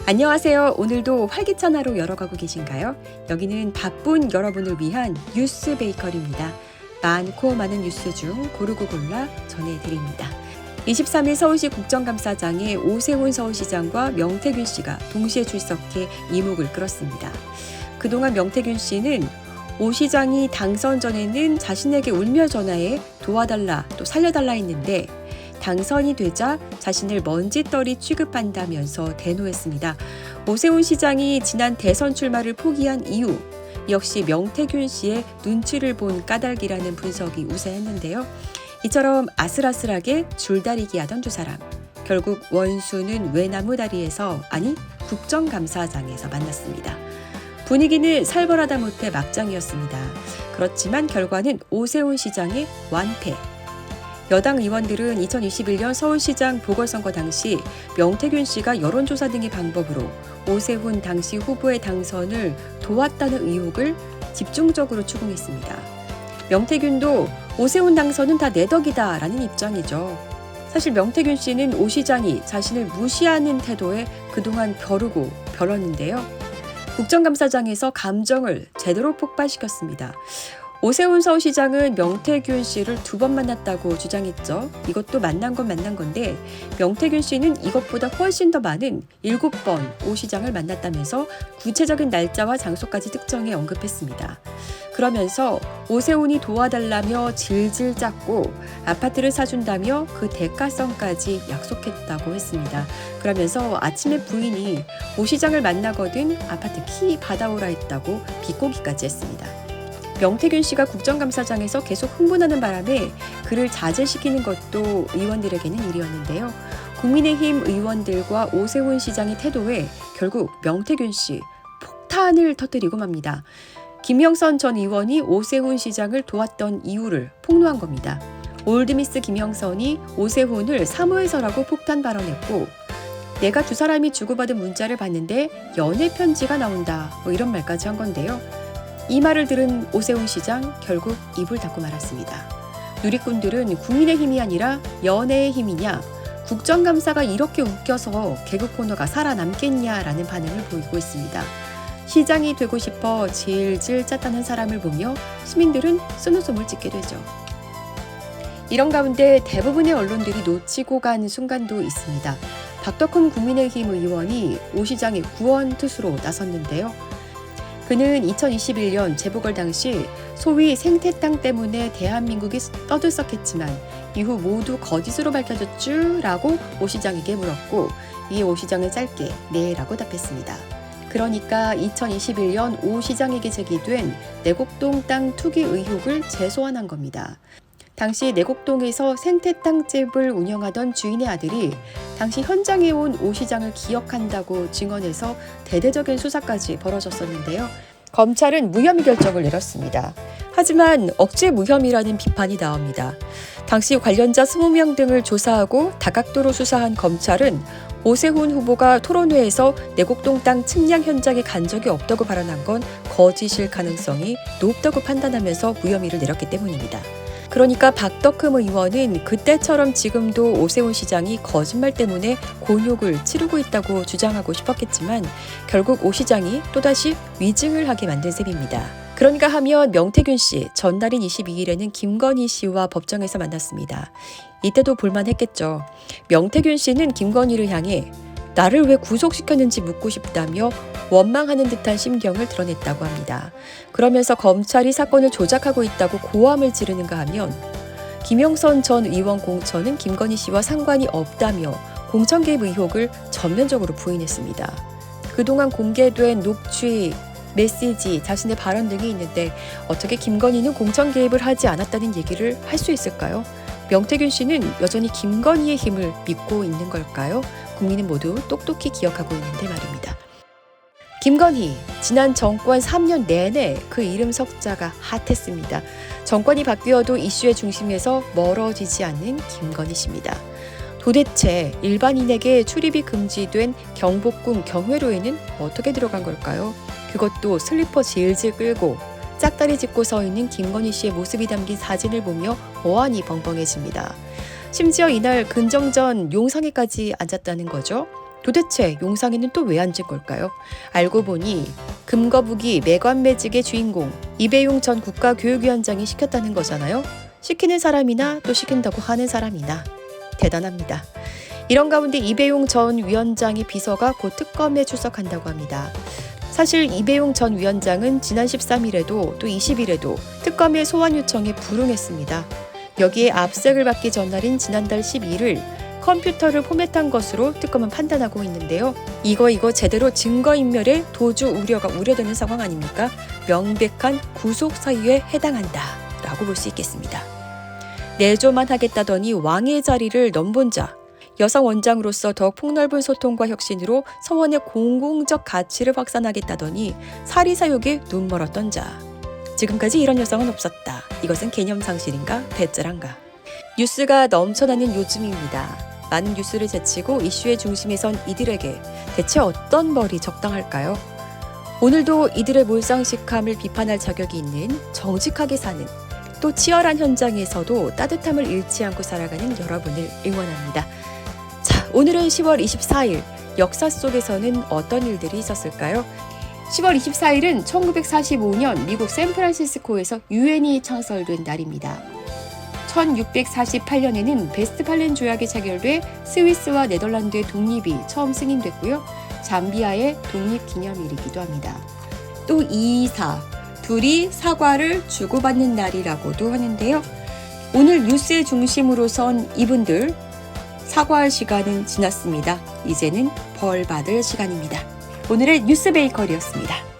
안녕하세요. 오늘도 활기찬 하루 열어가고 계신가요? 여기는 바쁜 여러분을 위한 뉴스 베이커리입니다. 많고 많은 뉴스 중 고르고 골라 전해드립니다. 23일 서울시 국정감사장에 오세훈 서울시장과 명태균 씨가 동시에 출석해 이목을 끌었습니다. 그동안 명태균 씨는 오 시장이 당선 전에는 자신에게 울며 전화해 도와달라 또 살려달라 했는데 당선이 되자 자신을 먼지떨이 취급한다면서 대노했습니다. 오세훈 시장이 지난 대선 출마를 포기한 이유 역시 명태균 씨의 눈치를 본 까닭이라는 분석이 우세했는데요. 이처럼 아슬아슬하게 줄다리기 하던 두 사람. 결국 원수는 외나무다리에서 아니 국정감사장에서 만났습니다. 분위기는 살벌하다 못해 막장이었습니다. 그렇지만 결과는 오세훈 시장의 완패. 여당 의원들은 2021년 서울시장 보궐선거 당시 명태균 씨가 여론조사 등의 방법으로 오세훈 당시 후보의 당선을 도왔다는 의혹을 집중적으로 추궁했습니다. 명태균도 오세훈 당선은 다 내 덕이다 라는 입장이죠. 사실 명태균 씨는 오 시장이 자신을 무시하는 태도에 그동안 벼르고 벼렀는데요. 국정감사장에서 감정을 제대로 폭발시켰습니다. 오세훈 서울시장은 명태균 씨를 2번 만났다고 주장했죠. 이것도 만난 건 만난 건데 명태균 씨는 이것보다 훨씬 더 많은 7번 오 시장을 만났다면서 구체적인 날짜와 장소까지 특정해 언급했습니다. 그러면서 오세훈이 도와달라며 질질 짰고 아파트를 사준다며 그 대가성까지 약속했다고 했습니다. 그러면서 아침에 부인이 오 시장을 만나거든 아파트 키 받아오라 했다고 비꼬기까지 했습니다. 명태균 씨가 국정감사장에서 계속 흥분하는 바람에 그를 자제시키는 것도 의원들에게는 일이었는데요. 국민의힘 의원들과 오세훈 시장의 태도에 결국 명태균 씨 폭탄을 터뜨리고 맙니다. 김영선 전 의원이 오세훈 시장을 도왔던 이유를 폭로한 겁니다. 올드미스 김영선이 오세훈을 사모해서라고 폭탄 발언했고 내가 두 사람이 주고받은 문자를 봤는데 연애 편지가 나온다 이런 말까지 한 건데요. 이 말을 들은 오세훈 시장 결국 입을 닫고 말았습니다. 누리꾼들은 국민의힘이 아니라 연애의 힘이냐, 국정감사가 이렇게 웃겨서 개그 코너가 살아남겠냐라는 반응을 보이고 있습니다. 시장이 되고 싶어 질질 짰다는 사람을 보며 시민들은 쓴웃음을 짓게 되죠. 이런 가운데 대부분의 언론들이 놓치고 간 순간도 있습니다. 박덕흠 국민의힘 의원이 오 시장의 구원 투수로 나섰는데요. 그는 2021년 재보궐 당시 소위 생태땅 때문에 대한민국이 떠들썩했지만 이후 모두 거짓으로 밝혀졌쥬라고 오 시장에게 물었고 이에 오 시장은 짧게 네라고 답했습니다. 그러니까 2021년 오 시장에게 제기된 내곡동 땅 투기 의혹을 재소환한 겁니다. 당시 내곡동에서 생태땅집을 운영하던 주인의 아들이 당시 현장에 온 오 시장을 기억한다고 증언해서 대대적인 수사까지 벌어졌었는데요. 검찰은 무혐의 결정을 내렸습니다. 하지만 억지 무혐의라는 비판이 나옵니다. 당시 관련자 20명 등을 조사하고 다각도로 수사한 검찰은 오세훈 후보가 토론회에서 내곡동 땅 측량 현장에 간 적이 없다고 발언한 건 거짓일 가능성이 높다고 판단하면서 무혐의를 내렸기 때문입니다. 그러니까 박덕흠 의원은 그때처럼 지금도 오세훈 시장이 거짓말 때문에 곤욕을 치르고 있다고 주장하고 싶었겠지만 결국 오 시장이 또다시 위증을 하게 만든 셈입니다. 그러니까 하면 명태균 씨 전날인 22일에는 김건희 씨와 법정에서 만났습니다. 이때도 볼만했겠죠. 명태균 씨는 김건희를 향해 나를 왜 구속시켰는지 묻고 싶다며 원망하는 듯한 심경을 드러냈다고 합니다. 그러면서 검찰이 사건을 조작하고 있다고 고함을 지르는가 하면 김영선 전 의원 공천은 김건희 씨와 상관이 없다며 공천 개입 의혹을 전면적으로 부인했습니다. 그동안 공개된 녹취, 메시지, 자신의 발언 등이 있는데 어떻게 김건희는 공천 개입을 하지 않았다는 얘기를 할 수 있을까요? 명태균 씨는 여전히 김건희의 힘을 믿고 있는 걸까요? 국민은 모두 똑똑히 기억하고 있는데 말입니다. 김건희, 지난 정권 3년 내내 그 이름 석자가 핫했습니다. 정권이 바뀌어도 이슈의 중심에서 멀어지지 않는 김건희 씨입니다. 도대체 일반인에게 출입이 금지된 경복궁 경회로에는 어떻게 들어간 걸까요? 그것도 슬리퍼 질질 끌고 짝다리 짚고 서 있는 김건희 씨의 모습이 담긴 사진을 보며 어안이 벙벙해집니다. 심지어 이날 근정전 용상에까지 앉았다는 거죠. 도대체 용상에는 또 왜 앉은 걸까요? 알고 보니 금거북이 매관매직의 주인공 이배용 전 국가교육위원장이 시켰다는 거잖아요. 시키는 사람이나 또 시킨다고 하는 사람이나 대단합니다. 이런 가운데 이배용 전 위원장의 비서가 곧 특검에 출석한다고 합니다. 사실 이배용 전 위원장은 지난 13일에도 또 20일에도 특검의 소환 요청에 불응했습니다. 여기에 압색을 받기 전날인 지난달 12일 컴퓨터를 포맷한 것으로 특검은 판단하고 있는데요. 이거 제대로 증거인멸의 도주 우려가 우려되는 상황 아닙니까? 명백한 구속 사유에 해당한다 라고 볼 수 있겠습니다. 내조만 하겠다더니 왕의 자리를 넘본 자, 여성 원장으로서 더욱 폭넓은 소통과 혁신으로 서원의 공공적 가치를 확산하겠다더니 사리사욕에 눈멀었던 자. 지금까지 이런 여성은 없었다. 이것은 개념상실인가 배째란가. 뉴스가 넘쳐나는 요즘입니다. 많은 뉴스를 제치고 이슈의 중심에 선 이들에게 대체 어떤 벌이 적당할까요? 오늘도 이들의 몰상식함을 비판할 자격이 있는 정직하게 사는 또 치열한 현장에서도 따뜻함을 잃지 않고 살아가는 여러분을 응원합니다. 자, 오늘은 10월 24일 역사 속에서는 어떤 일들이 있었을까요? 10월 24일은 1945년 미국 샌프란시스코에서 유엔이 창설된 날입니다. 1648년에는 베스트팔렌 조약이 체결돼 스위스와 네덜란드의 독립이 처음 승인됐고요. 잠비아의 독립기념일이기도 합니다. 또 224, 둘이 사과를 주고받는 날이라고도 하는데요. 오늘 뉴스의 중심으로 선 이분들 사과할 시간은 지났습니다. 이제는 벌 받을 시간입니다. 오늘의 뉴스 베이커리였습니다.